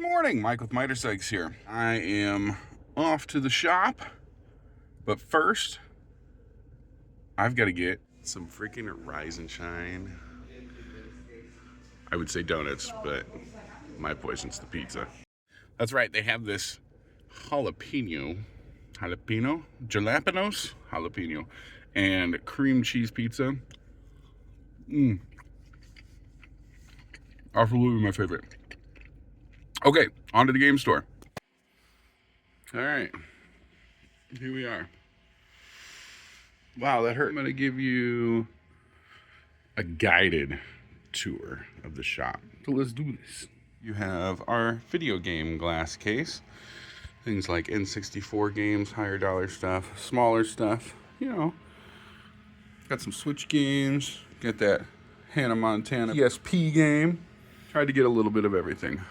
Good morning, Mike with Miter Sykes here. I am off to the shop, but first, I've got to get some freaking Rise and Shine. I would say donuts, but my poison's the pizza. That's right, they have this jalapeno, and cream cheese pizza. Absolutely my favorite. Okay, on to the game store. All right, here we are. Wow, that hurt. I'm gonna give you a guided tour of the shop. So let's do this. You have our video game glass case. Things like N64 games, higher dollar stuff, smaller stuff, you know. Got some Switch games, got that Hannah Montana PSP game. Tried to get a little bit of everything.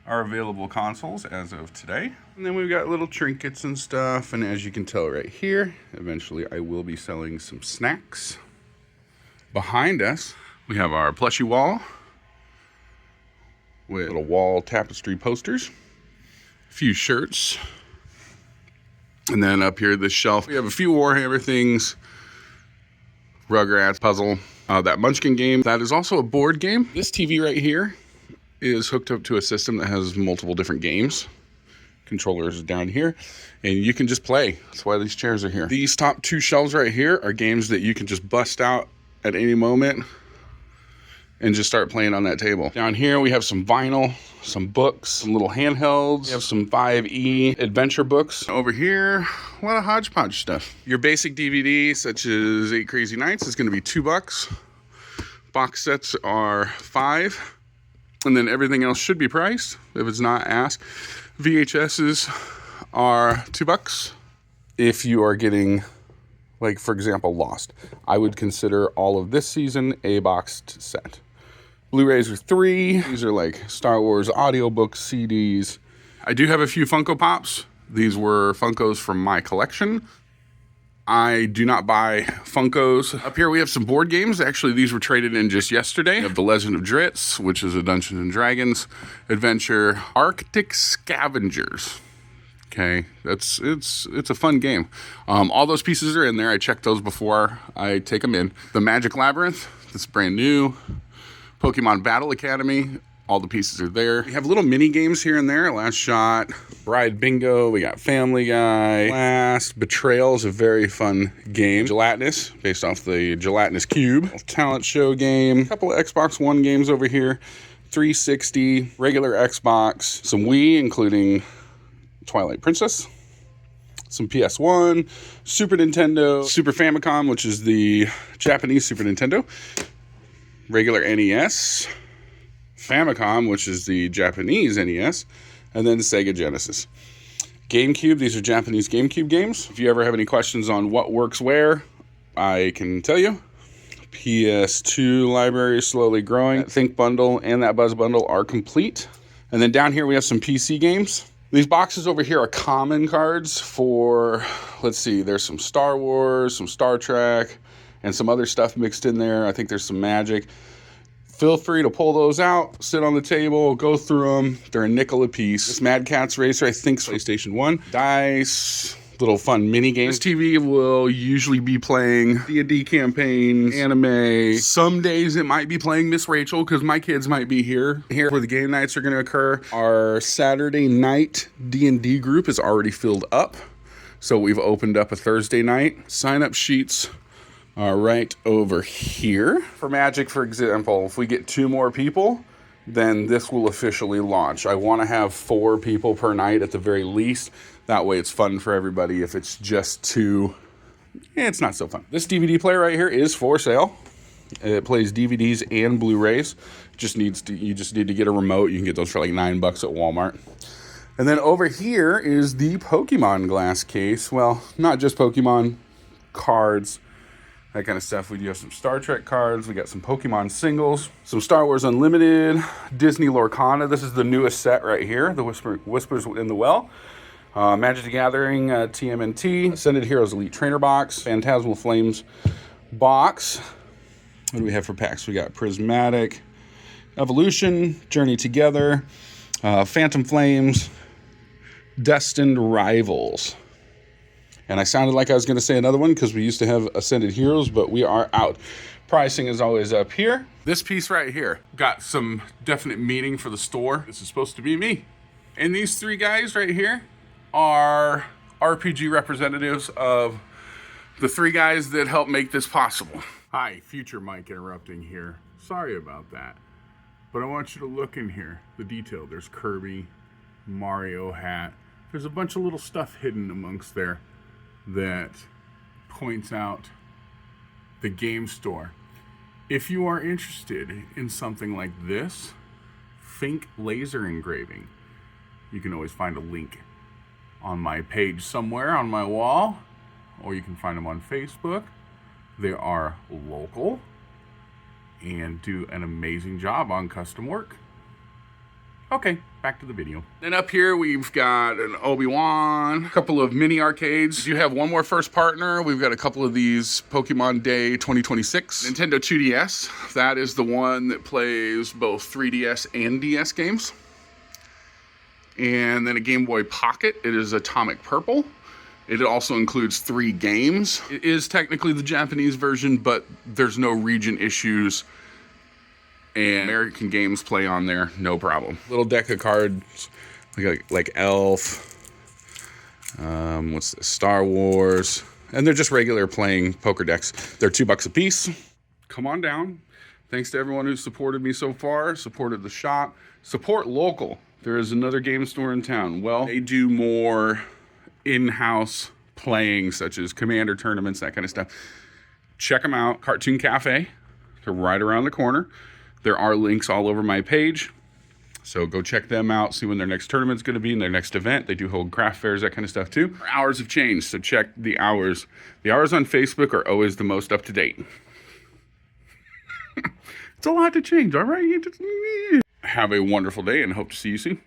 Our available consoles as of today. And then we've got little trinkets and stuff. And as you can tell right here, eventually I will be selling some snacks. Behind us, we have our plushie wall with little wall tapestry posters, a few shirts. And then up here, this shelf, we have a few Warhammer things, Rugrats, puzzle, that Munchkin game. That is also a board game. This TV right here is hooked up to a system that has multiple different games. Controllers down here, and you can just play. That's why these chairs are here. These top two shelves right here are games that you can just bust out at any moment and just start playing on that table. Down here we have some vinyl, some books, some little handhelds. We have some 5e adventure books. Over here, a lot of hodgepodge stuff. Your basic DVD, such as 8 Crazy Nights, is gonna be $2. Box sets are $5. And then everything else should be priced. If it's not, ask. VHSs are $2. If you are getting, like, for example, Lost, I would consider all of this season a boxed set. Blu-rays are $3. These are like Star Wars audiobooks, CDs. I do have a few Funko Pops. These were Funkos from my collection. I do not buy Funkos. Up here we have some board games. Actually, these were traded in just yesterday. We have The Legend of Dritz, which is a Dungeons and Dragons adventure. Arctic Scavengers. Okay, it's a fun game. All those pieces are in there. I checked those before I take them in. The Magic Labyrinth, that's brand new. Pokemon Battle Academy. All the pieces are there. We have little mini games here and there. Last Shot, Bride Bingo. We got Family Guy. Last Betrayal is a very fun game. Gelatinous, based off the Gelatinous Cube. Talent Show game. A couple of Xbox One games over here. 360, regular Xbox. Some Wii, including Twilight Princess. Some PS1, Super Nintendo, Super Famicom, which is the Japanese Super Nintendo. Regular NES. Famicom, which is the Japanese NES, and then the Sega Genesis. GameCube, these are Japanese GameCube games. If you ever have any questions on what works where, I can tell you. PS2 library is slowly growing. That Think Bundle and that Buzz Bundle are complete. And then down here we have some PC games. These boxes over here are common cards for, let's see, there's some Star Wars, some Star Trek, and some other stuff mixed in there. I think there's some Magic. Feel free to pull those out, sit on the table, go through them. They're a nickel a piece. This Mad Catz Racer, I think, is PlayStation 1. Dice, little fun mini games. This TV will usually be playing D&D campaigns, anime. Some days it might be playing Miss Rachel because my kids might be here where the game nights are going to occur. Our Saturday night D&D group is already filled up, so we've opened up a Thursday night. Sign-up sheets are right over here. For Magic, for example, if we get 2 more people, then this will officially launch. I want to have 4 people per night at the very least. That way it's fun for everybody. If it's just 2, it's not so fun. This DVD player right here is for sale. It plays DVDs and Blu-rays. You just need to get a remote. You can get those for like $9 at Walmart. And then over here is the Pokemon glass case. Well, not just Pokemon, cards, that kind of stuff. We do have some Star Trek cards. We got some Pokemon singles, some Star Wars Unlimited, Disney Lorcana. This is the newest set right here, the Whispers in the Well. Magic the Gathering, TMNT, Ascended Heroes Elite Trainer box, Phantasmal Flames box. What do we have for packs? We got Prismatic, Evolution, Journey Together, Phantom Flames, Destined Rivals. And I sounded like I was going to say another one because we used to have Ascended Heroes, but we are out. Pricing is always up here. This piece right here got some definite meaning for the store. This is supposed to be me. And these three guys right here are RPG representatives of the three guys that helped make this possible. Hi, future Mike interrupting here. Sorry about that. But I want you to look in here. The detail. There's Kirby, Mario hat. There's a bunch of little stuff hidden amongst there that points out the game store. If you are interested in something like this, think laser engraving. You can always find a link on my page somewhere on my wall, or you can find them on Facebook. They are local and do an amazing job on custom work. Okay, back to the video. Then up here we've got an Obi-Wan, a couple of mini arcades. You have one more first partner. We've got a couple of these Pokemon Day 2026. Nintendo 2DS. That is the one that plays both 3DS and DS games. And then a Game Boy Pocket. It is Atomic Purple. It also includes 3 games. It is technically the Japanese version, but there's no region issues. And American games play on there, no problem. Little deck of cards, like Elf, what's this, Star Wars, and they're just regular playing poker decks. They're $2 a piece. Come on down. Thanks to everyone who's supported me so far, supported the shop. Support local. There is another game store in town. Well, they do more in-house playing, such as Commander tournaments, that kind of stuff. Check them out. Cartoon Cafe, they're right around the corner. There are links all over my page, so go check them out, see when their next tournament's going to be and their next event. They do hold craft fairs, that kind of stuff too. Our hours have changed, so check the hours. The hours on Facebook are always the most up to date. It's a lot to change, all right? Have a wonderful day and hope to see you soon.